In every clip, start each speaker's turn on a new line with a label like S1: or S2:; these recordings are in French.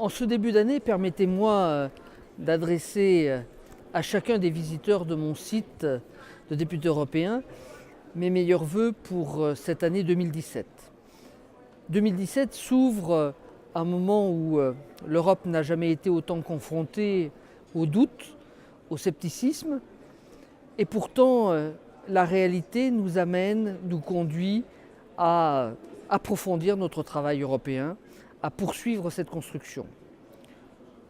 S1: En ce début d'année, permettez-moi d'adresser à chacun des visiteurs de mon site de député européen mes meilleurs vœux pour cette année 2017. 2017 s'ouvre à un moment où l'Europe n'a jamais été autant confrontée au doute, au scepticisme, et pourtant la réalité nous conduit à approfondir notre travail européen, à poursuivre cette construction.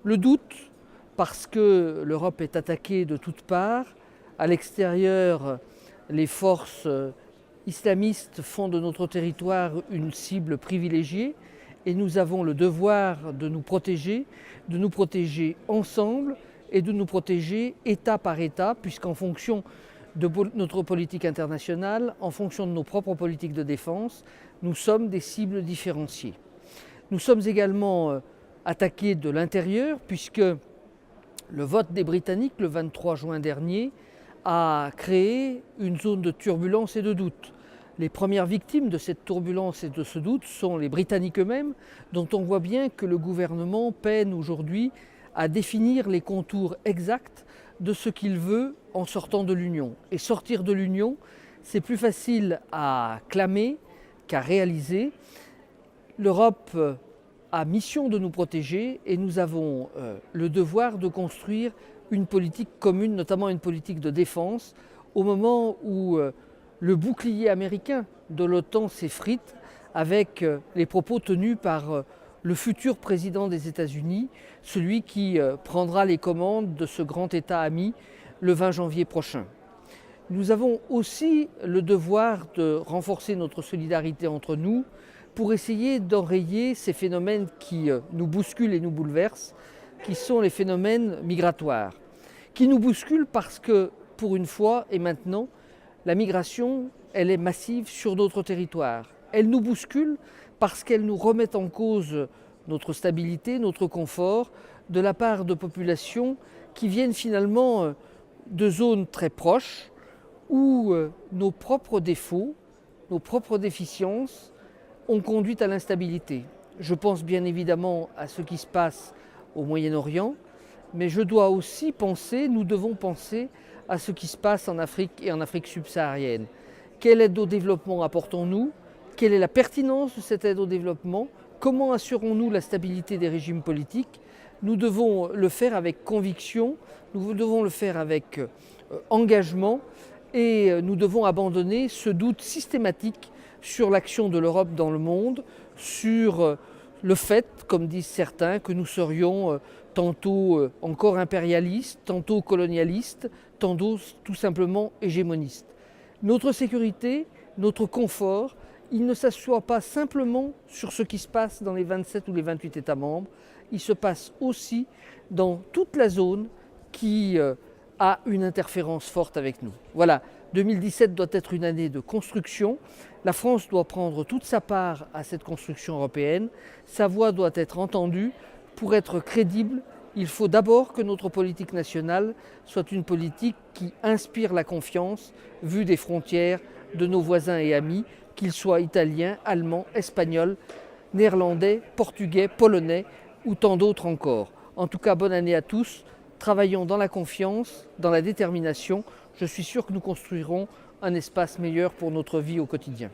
S1: Le doute, parce que l'Europe est attaquée de toutes parts. À l'extérieur, les forces islamistes font de notre territoire une cible privilégiée et nous avons le devoir de nous protéger ensemble et de nous protéger État par État, puisqu'en fonction de notre politique internationale, en fonction de nos propres politiques de défense, nous sommes des cibles différenciées. Nous sommes également attaqués de l'intérieur, puisque le vote des Britanniques le 23 juin dernier a créé une zone de turbulence et de doute. Les premières victimes de cette turbulence et de ce doute sont les Britanniques eux-mêmes, dont on voit bien que le gouvernement peine aujourd'hui à définir les contours exacts de ce qu'il veut en sortant de l'Union. Et sortir de l'Union, c'est plus facile à clamer qu'à réaliser. L'Europe a mission de nous protéger et nous avons le devoir de construire une politique commune, notamment une politique de défense, au moment où le bouclier américain de l'OTAN s'effrite avec les propos tenus par le futur président des États-Unis, celui qui prendra les commandes de ce grand État ami le 20 janvier prochain. Nous avons aussi le devoir de renforcer notre solidarité entre nous pour essayer d'enrayer ces phénomènes qui nous bousculent et nous bouleversent, qui sont les phénomènes migratoires. Qui nous bousculent parce que, pour une fois et maintenant, la migration, elle est massive sur notre territoire. Elle nous bouscule parce qu'elle nous remet en cause notre stabilité, notre confort, de la part de populations qui viennent finalement de zones très proches où nos propres défauts, nos propres déficiences ont conduit à l'instabilité. Je pense bien évidemment à ce qui se passe au Moyen-Orient, mais je dois aussi penser, nous devons penser à ce qui se passe en Afrique et en Afrique subsaharienne. Quelle aide au développement apportons-nous? Quelle est la pertinence de cette aide au développement? Comment assurons-nous la stabilité des régimes politiques? Nous devons le faire avec conviction, nous devons le faire avec engagement et nous devons abandonner ce doute systématique sur l'action de l'Europe dans le monde, sur le fait, comme disent certains, que nous serions tantôt encore impérialistes, tantôt colonialistes, tantôt tout simplement hégémonistes. Notre sécurité, notre confort, il ne s'assoit pas simplement sur ce qui se passe dans les 27 ou les 28 États membres, il se passe aussi dans toute la zone qui a une interférence forte avec nous. Voilà, 2017 doit être une année de construction. La France doit prendre toute sa part à cette construction européenne. Sa voix doit être entendue. Pour être crédible, il faut d'abord que notre politique nationale soit une politique qui inspire la confiance, vue des frontières de nos voisins et amis, qu'ils soient italiens, allemands, espagnols, néerlandais, portugais, polonais ou tant d'autres encore. En tout cas, bonne année à tous. Travaillons dans la confiance, dans la détermination. Je suis sûr que nous construirons un espace meilleur pour notre vie au quotidien.